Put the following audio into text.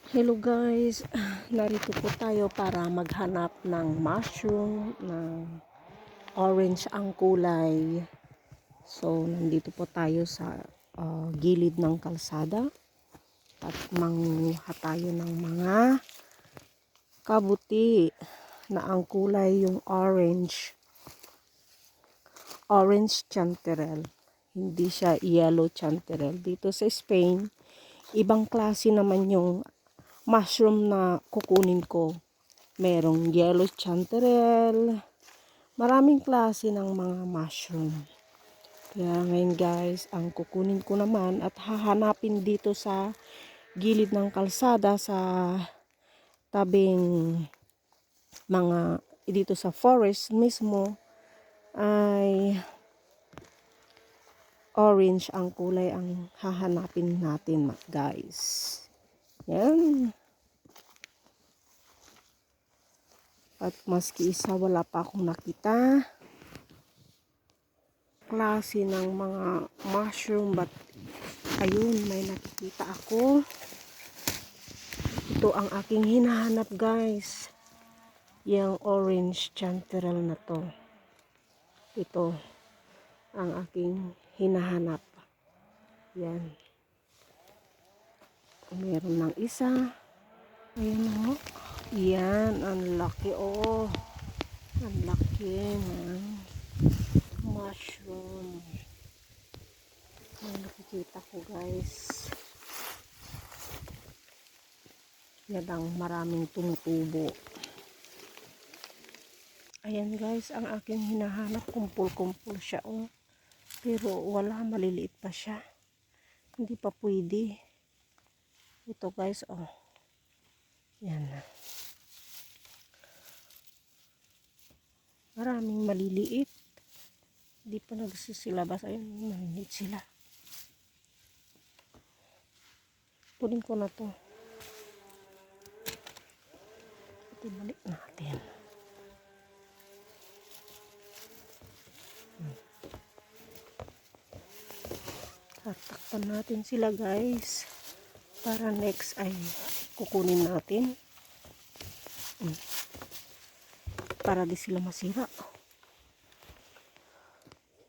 Hello guys, narito po tayo para maghanap ng mushroom na orange ang kulay. So nandito po tayo sa gilid ng kalsada at manguha tayo ng mga kabuti na ang kulay yung orange. Orange chanterelle, hindi siya yellow chanterelle. Dito sa Spain, ibang klase naman yung mushroom na kukunin ko. Merong yellow chanterelle. Maraming klase ng mga mushroom. Kaya ngayon guys, ang kukunin ko naman at hahanapin dito sa gilid ng kalsada sa tabing mga dito sa forest mismo ay orange ang kulay ang hahanapin natin guys. Yan. At maski isa wala pa akong nakita klase ng mga mushroom, but ayun, may nakikita ako. Ito ang aking hinahanap guys, yung orange chanterelle na to. Ito ang aking hinahanap. Yan, meron ng isa. Ayan o. Yan, ang laki oh. Ang laki ng mushroom. Ang nakikita ko guys. Yan ang maraming tumutubo. Ayan guys, ang aking hinahanap. Kumpul-kumpul siya oh. Pero wala, maliliit pa siya. Hindi pa pwede. Ito guys oh. Yan na. Maraming maliliit. Hindi pa nagsisilabas. Ayun, maliliit sila. Punin ko na to. Ito balik natin. Tatakpan natin sila guys. Para next ay kukunin natin. Para di sila masira.